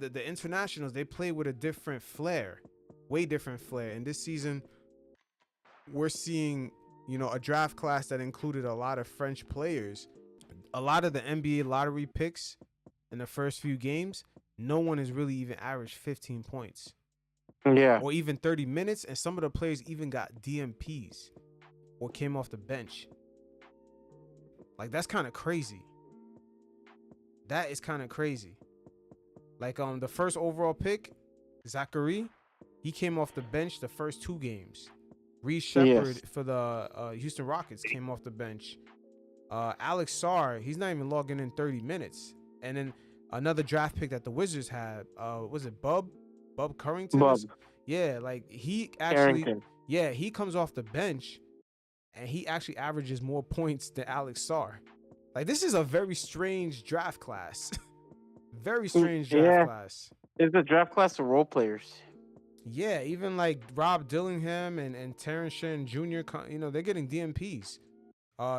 the internationals, they play with a different flair, way different flair. And this season, we're seeing, a draft class that included a lot of French players. A lot of the NBA lottery picks in the first few games, no one has really even averaged 15 points. Yeah. Or even 30 minutes. And some of the players even got DNPs or came off the bench. Like, that's kind of crazy. That is kind of crazy. Like, the first overall pick, Zaccharie, he came off the bench the first 2 games. Sheppard for the Houston Rockets came off the bench. Alex Sarr, he's not even logging in 30 minutes. And then another draft pick that the Wizards had, was it Bub Currington? Bub. Yeah, like he actually, Carrington. yeah, he comes off the bench and he actually averages more points than Alex Sarr. Like, this is a very strange draft class. Very strange draft class. It's a draft class of role players. Yeah, even like Rob Dillingham and Terrence Shannon Jr., they're getting DNPs.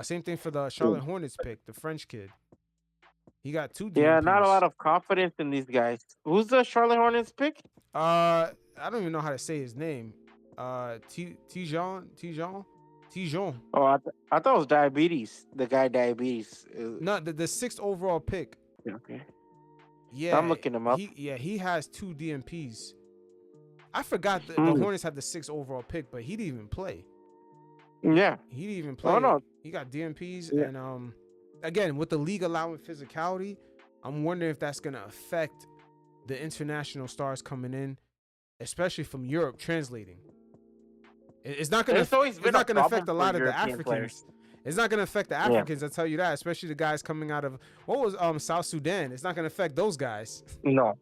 Same thing for the Charlotte Hornets pick, the French kid. He got 2 DNPs. Yeah, not a lot of confidence in these guys. Who's the Charlotte Hornets pick? I don't even know how to say his name. Tidjane. Oh, I thought it was Diabetes. The guy Diabetes. No, the 6th overall pick. Okay. Yeah, I'm looking him up. He has 2 DNPs. I forgot the Hornets had the 6th overall pick, but he didn't even play. Yeah. He didn't even play. Oh, no. He got DNPs. Yeah. And again, with the league allowing physicality, I'm wondering if that's going to affect the international stars coming in, especially from Europe, translating. It's not going to affect a lot of the Africans. Players. It's not going to affect the Africans, I'll tell you that, especially the guys coming out of, what was South Sudan? It's not going to affect those guys. No.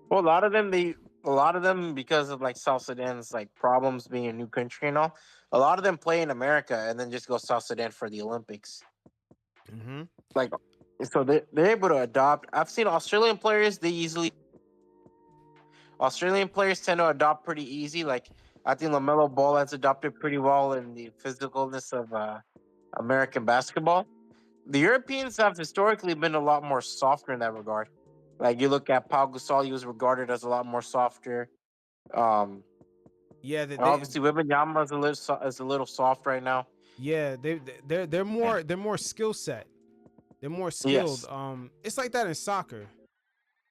Well, a lot of them, because of like South Sudan's like problems being a new country and all, a lot of them play in America and then just go South Sudan for the Olympics. Mm-hmm. Like, so they're able to adopt. I've seen Australian players, Australian players tend to adopt pretty easy. Like, I think LaMelo Ball has adopted pretty well in the physicalness of American basketball. The Europeans have historically been a lot more softer in that regard. Like, you look at Pau Gasol, he was regarded as a lot more softer. Yeah, obviously Wembanyama is a little soft right now. Yeah, they're more skill set. They're more skilled. Yes. It's like that in soccer,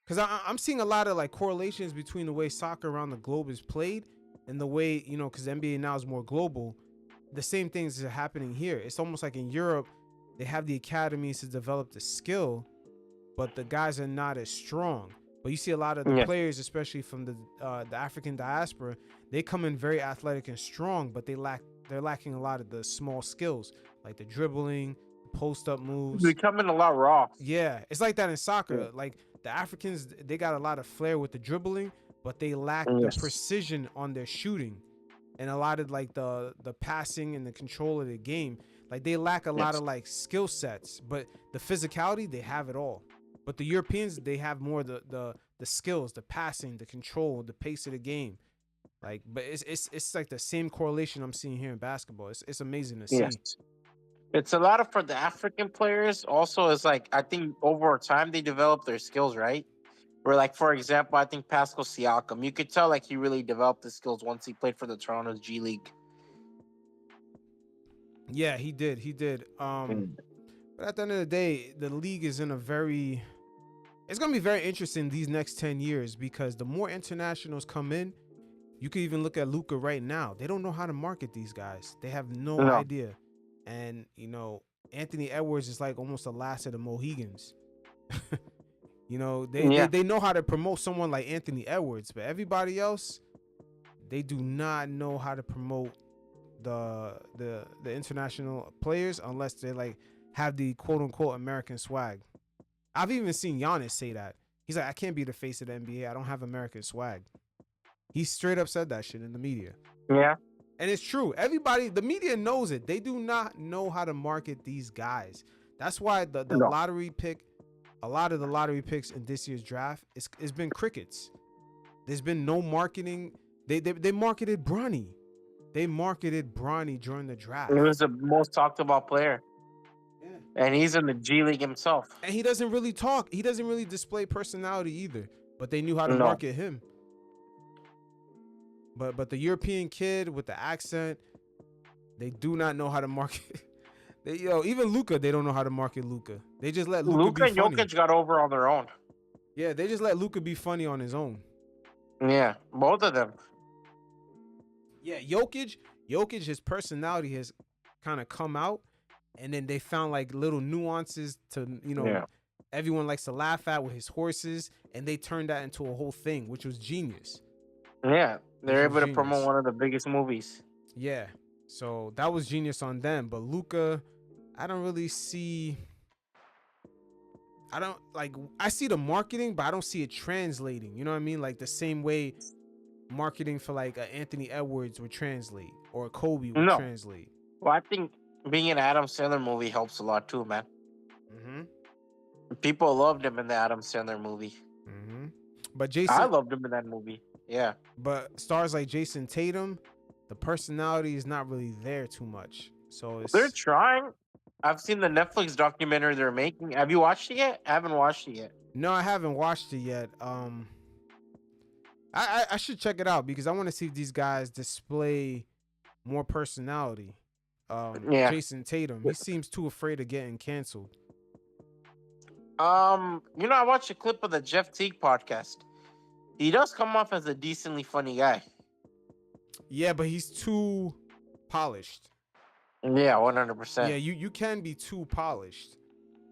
because I'm seeing a lot of like correlations between the way soccer around the globe is played and the way, because NBA now is more global. The same things are happening here. It's almost like in Europe, they have the academies to develop the skill, but the guys are not as strong. But you see a lot of the players, especially from the African diaspora, they come in very athletic and strong, but they're lacking a lot of the small skills, like the dribbling, post-up moves. They're coming a lot raw. Yeah, it's like that in soccer. Yeah. Like the Africans, they got a lot of flair with the dribbling, but they lack the precision on their shooting, and a lot of like the passing and the control of the game. Like they lack a lot of like skill sets, but the physicality, they have it all. But the Europeans, they have more the skills, the passing, the control, the pace of the game. Like, but it's like the same correlation I'm seeing here in basketball. It's amazing to see. It's a lot of, for the African players also, is like, I think over time they develop their skills, right? Where, like, for example, I think Pascal Siakam, you could tell like he really developed the skills once he played for the Toronto G League. Yeah, he did. But at the end of the day, the league is in it's going to be very interesting these next 10 years, because the more internationals come in, you could even look at Luka right now. They don't know how to market these guys. They have no idea. And, Anthony Edwards is like almost the last of the Mohegans. They know how to promote someone like Anthony Edwards, but everybody else, they do not know how to promote the international players unless they like have the quote unquote American swag. I've even seen Giannis say that. He's like, I can't be the face of the NBA. I don't have American swag. He straight up said that shit in the media. Yeah. And it's true. The media knows it. They do not know how to market these guys. That's why the lottery pick, a lot of the lottery picks in this year's draft, it's been crickets. There's been no marketing. They marketed Bronny. They marketed Bronny during the draft. He was the most talked about player. Yeah. And he's in the G League himself. And he doesn't really talk. He doesn't really display personality either. But they knew how to No. market him. But the European kid with the accent, they do not know how to market. Even Luka, they don't know how to market Luka. They just let Luka be and funny. Jokic got over on their own. Yeah, they just let Luka be funny on his own. Yeah, both of them. Yeah, Jokic, his personality has kind of come out, and then they found like little nuances to, everyone likes to laugh at with his horses, and they turned that into a whole thing, which was genius. Yeah, they're able to promote one of the biggest movies. Yeah, so that was genius on them. But Luka, I don't really see. I see the marketing, but I don't see it translating. You know what I mean? Like the same way marketing for like Anthony Edwards would translate or a Kobe would translate. Well, I think being an Adam Sandler movie helps a lot too, man. People loved him in the Adam Sandler movie. But I loved him in that movie. Yeah. But stars like Jason Tatum, the personality is not really there too much. So they're trying. I've seen the Netflix documentary they're making. Have you watched it yet? I haven't watched it yet. No, I haven't watched it yet. I should check it out because I want to see if these guys display more personality. Jason Tatum, he seems too afraid of getting canceled. I watched a clip of the Jeff Teague podcast. He does come off as a decently funny guy. Yeah, but he's too polished. Yeah, 100%. Yeah, you can be too polished.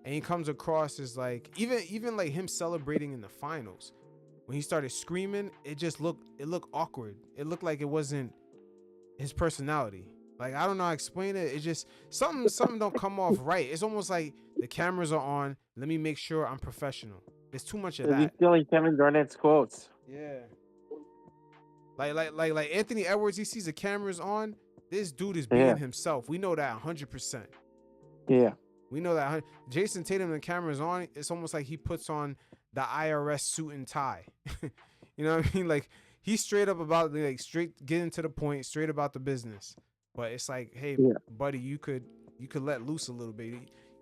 And he comes across as like even like him celebrating in the finals. When he started screaming, it looked awkward. It looked like it wasn't his personality. Like I don't know how to explain it. It's just something don't come off right. It's almost like the cameras are on. Let me make sure I'm professional. There's too much of that. He's stealing Kevin Garnett's quotes. Yeah. Like Anthony Edwards, he sees the cameras on. This dude is being himself. We know that 100%. Yeah. We know that. Jason Tatum, the cameras on. It's almost like he puts on the IRS suit and tie. You know what I mean? Like he's straight up about straight getting to the point, straight about the business. But it's like, hey, buddy, you could let loose a little bit.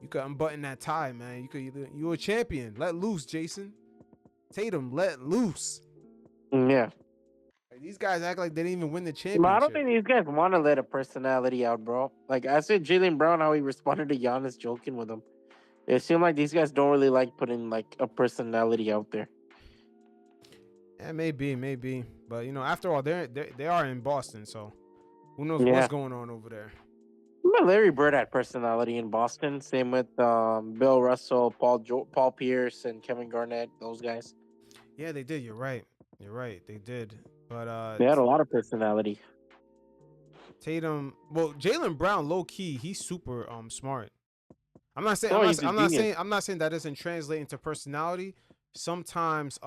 You could unbutton that tie, man. You're a champion. Let loose, Jason Tatum. Let loose. Yeah. These guys act like they didn't even win the championship. But I don't think these guys want to let a personality out, bro. Like I said, Jaylen Brown, how he responded to Giannis joking with him. It seemed like these guys don't really like putting like a personality out there. Yeah, maybe. But after all, they are in Boston, so who knows what's going on over there. Larry Bird had personality in Boston. Same with Bill Russell, Paul Pierce, and Kevin Garnett. Those guys. Yeah, they did. You're right. They did. But they had a lot of personality. Tatum, Jaylen Brown, low key, he's super smart. I'm not saying that doesn't translate into personality. Sometimes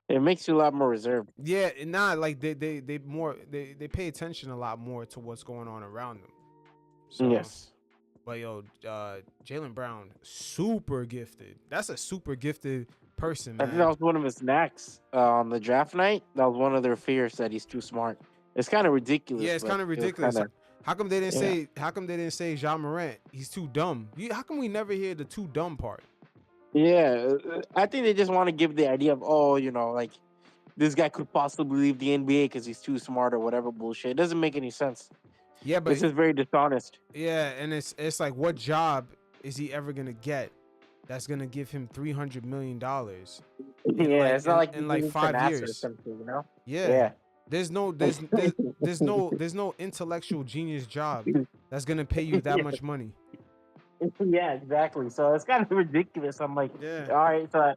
it makes you a lot more reserved. Yeah, like they pay attention a lot more to what's going on around them. So, yes. But Jaylen Brown, super gifted. That's a super gifted person, man. I think that was one of his knacks on the draft night. That was one of their fears, that he's too smart. It's kind of ridiculous. Yeah, it's kind of ridiculous. How come they didn't say Ja Morant? He's too dumb. How come we never hear the too dumb part? Yeah, I think they just want to give the idea of like this guy could possibly leave the NBA because he's too smart or whatever bullshit. It doesn't make any sense. Yeah, but it's just very dishonest. Yeah, and it's like, what job is he ever gonna get that's gonna give him $300 million? It's not like in like 5 years. Or something, Yeah. There's no intellectual genius job that's gonna pay you that much money. Yeah, exactly. So it's kind of ridiculous. I'm like, all right, so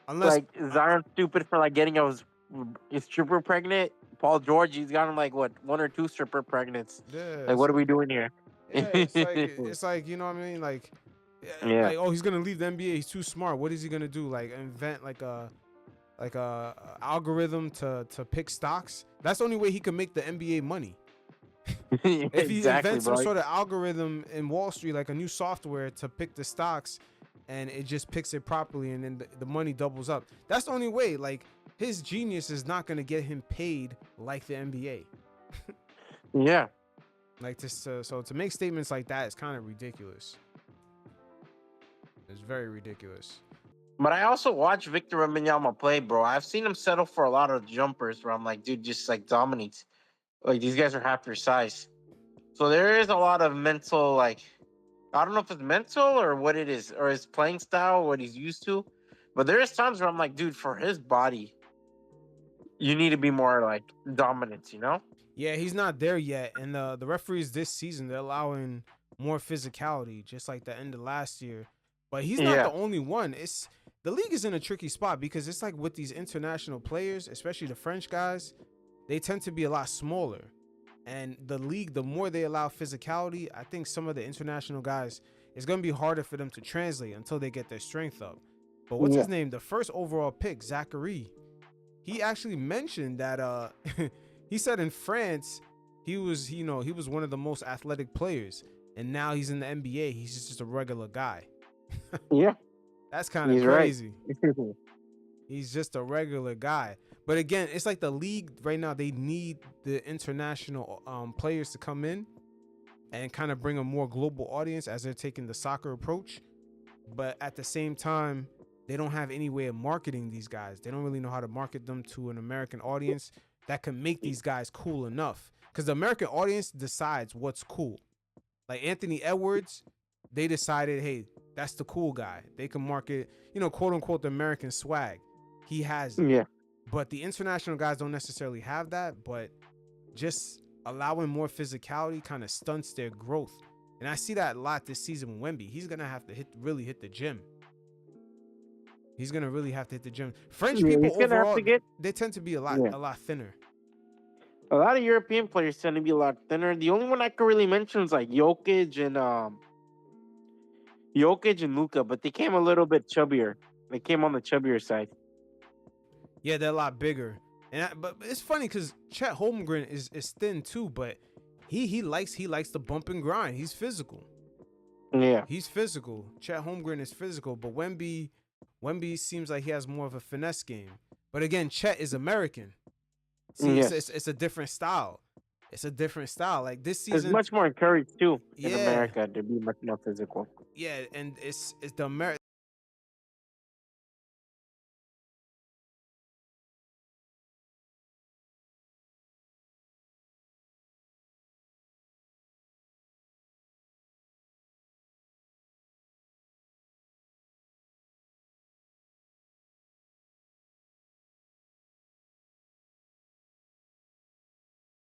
unless Zion's stupid for like getting his stripper pregnant. Paul George, he's gotten like what, 1 or 2 stripper pregnants. Yeah. Like, what are we doing here? Yeah, it's like you know what I mean? Like, like, oh, he's gonna leave the NBA. He's too smart. What is he gonna do? Like, invent like a algorithm to pick stocks? That's the only way he can make the NBA money. If he invents some sort of algorithm in Wall Street, like a new software to pick the stocks, and it just picks it properly, and then the money doubles up. That's the only way. Like, his genius is not going to get him paid like the NBA. Yeah. Like, so to make statements like that is kind of ridiculous. It's very ridiculous. But I also watch Victor Wembanyama play, bro. I've seen him settle for a lot of jumpers where I'm like, dude, just like dominates. Like these guys are half their size. So there is a lot of mental, like, I don't know if it's mental or what it is, or his playing style, what he's used to. But there is times where I'm like, dude, for his body, you need to be more like dominant, you know? Yeah, he's not there yet, and the referees this season they're allowing more physicality, just like the end of last year. But he's not Yeah. the only one. It's the league is in a tricky spot because it's like with these international players, especially the French guys, they tend to be a lot smaller. And the league, the more they allow physicality, I think some of the international guys, it's going to be harder for them to translate until they get their strength up. But what's his name? The first overall pick, Zaccharie, he actually mentioned that he said in France he was, he was one of the most athletic players, and now he's in the NBA. He's just a regular guy. Yeah. That's kind of He's crazy. right. He's just a regular guy. But again, it's like the league right now, they need the international players to come in and kind of bring a more global audience as they're taking the soccer approach. But at the same time, they don't have any way of marketing these guys. They don't really know how to market them to an American audience that can make these guys cool enough. Because the American audience decides what's cool. Like Anthony Edwards, they decided, hey, that's the cool guy. They can market, quote unquote, the American swag. He has it. Yeah. But the international guys don't necessarily have that. But just allowing more physicality kind of stunts their growth. And I see that a lot this season with Wemby. He's going to have to really hit the gym. He's going to really have to hit the gym. French people overall, they tend to be a lot thinner. A lot of European players tend to be a lot thinner. The only one I could really mention is like Jokic and Luka, but they came a little bit chubbier. They came on the chubbier side. Yeah, they're a lot bigger. But it's funny because Chet Holmgren is thin too, but he likes the bump and grind. He's physical. Yeah. He's physical. Chet Holmgren is physical, but Wemby seems like he has more of a finesse game. But again, Chet is American. See, it's a different style. It's a different style. Like this season, it's much more encouraged too in America to be much more physical. Yeah, and it's the